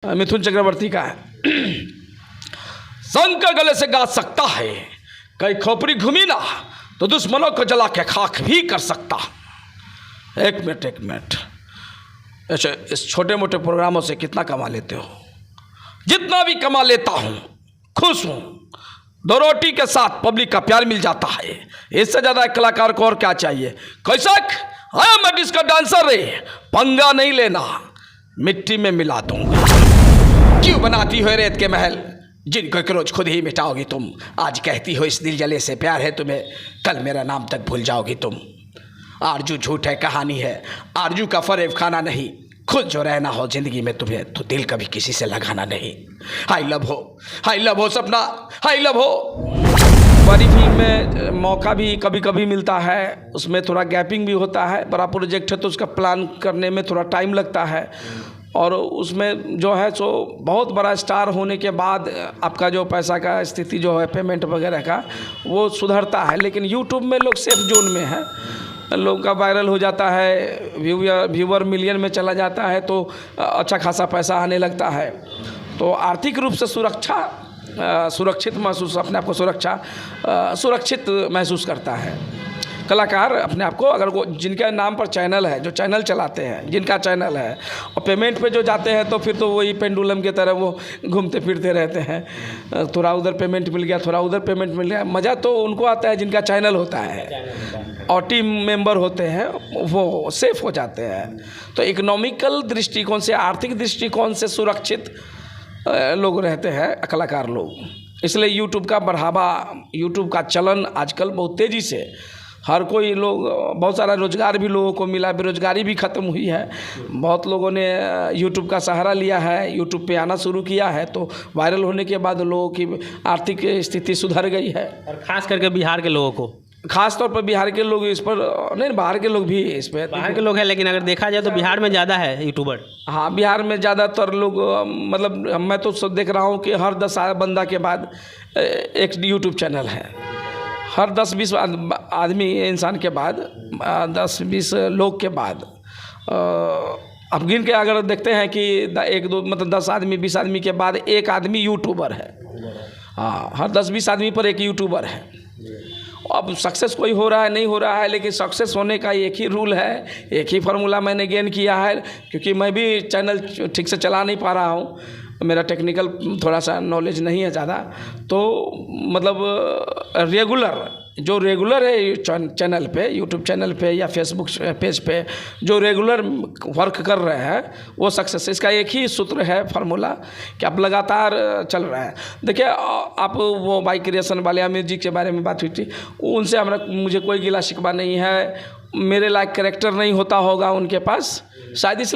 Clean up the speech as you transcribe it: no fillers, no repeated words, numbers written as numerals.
मिथुन चक्रवर्ती का है। शंकर गले से गा सकता है, कई खोपड़ी घूमी ना तो दुश्मनों को जला के खाक भी कर सकता। एक मिनट ऐसे इस छोटे मोटे प्रोग्रामों से कितना कमा लेते हो? जितना भी कमा लेता हूँ खुश हूँ। दो रोटी के साथ पब्लिक का प्यार मिल जाता है, इससे ज़्यादा एक कलाकार को और क्या चाहिए? कैसक है मैं डिस्को डांसर रे, पंगा नहीं लेना, मिट्टी में मिला दूंगा। क्यों बनाती हो रेत के महल जिनको एक रोज खुद ही मिटाओगी तुम? आज कहती हो इस दिल जले से प्यार है तुम्हें, कल मेरा नाम तक भूल जाओगी तुम। आरजू झूठ है कहानी है, आरजू का फरेब खाना नहीं, खुद जो रहना हो जिंदगी में तुम्हें तो दिल कभी किसी से लगाना नहीं। हाई लव हो सपना, हाई लव हो। बड़ी फिल्म में मौका भी कभी कभी मिलता है, उसमें थोड़ा गैपिंग भी होता है। बड़ा प्रोजेक्ट है तो उसका प्लान करने में थोड़ा टाइम लगता है, और उसमें जो है सो बहुत बड़ा स्टार होने के बाद आपका जो पैसा का स्थिति जो है पेमेंट वगैरह का वो सुधरता है। लेकिन यूट्यूब में लोग सेफ जोन में है, लोग का वायरल हो जाता है, व्यूअर मिलियन में चला जाता है तो अच्छा खासा पैसा आने लगता है। तो आर्थिक रूप से सुरक्षित महसूस, अपने आप को सुरक्षित महसूस करता है कलाकार अपने आप को। अगर वो जिनके नाम पर चैनल है, जो चैनल चलाते हैं, जिनका चैनल है, और पेमेंट पे जो जाते हैं तो फिर तो वही पेंडुलम की तरह वो घूमते फिरते रहते हैं। थोड़ा उधर पेमेंट मिल गया, थोड़ा उधर पेमेंट मिल गया। मज़ा तो उनको आता है जिनका चैनल होता है और टीम मेंबर होते हैं, वो सेफ हो जाते हैं। तो इकोनॉमिकल दृष्टिकोण से, आर्थिक दृष्टिकोण से सुरक्षित लोग रहते हैं कलाकार लोग। इसलिए यूट्यूब का बढ़ावा, यूट्यूब का चलन आजकल बहुत तेज़ी से, हर कोई लोग, बहुत सारा रोज़गार भी लोगों को मिला, बेरोज़गारी भी ख़त्म हुई है। बहुत लोगों ने यूट्यूब का सहारा लिया है, यूट्यूब पे आना शुरू किया है, तो वायरल होने के बाद लोगों की आर्थिक स्थिति सुधर गई है। और ख़ास करके बिहार के लोगों को, ख़ास तौर पर बिहार के लोग इस पर, नहीं बाहर के लोग भी इस पर, बाहर के लोग हैं, लेकिन अगर देखा जाए तो बिहार में ज़्यादा है यूट्यूबर। हाँ, बिहार में ज़्यादातर लोग, मतलब मैं तो सब देख रहा हूँ कि हर 10 बंदा के बाद एक यूट्यूब चैनल है। हर 10-20 आदमी, इंसान के बाद 10-20 लोग के बाद, अब गिन के अगर देखते हैं कि 1-2 मतलब 10 आदमी 20 आदमी के बाद एक आदमी यूट्यूबर है। हाँ, हर 10-20 आदमी पर एक यूट्यूबर है। अब सक्सेस कोई हो रहा है नहीं हो रहा है, लेकिन सक्सेस होने का एक ही रूल है, एक ही फार्मूला मैंने गेन किया है। क्योंकि मैं भी चैनल ठीक से चला नहीं पा रहा हूँ, मेरा टेक्निकल थोड़ा सा नॉलेज नहीं है ज़्यादा, तो मतलब रेगुलर है चैनल पे, यूट्यूब चैनल पे या फेसबुक पेज पे जो रेगुलर वर्क कर रहे हैं वो सक्सेस। इसका एक ही सूत्र है, फार्मूला, कि आप लगातार चल रहा है। देखिए, आप वो बाइक क्रिएशन वाले अमीर जी के बारे में बात हुई थी, उनसे मुझे कोई गिला शिकवा नहीं है। मेरे लायक कैरेक्टर नहीं होता होगा उनके पास शायद, इसलिए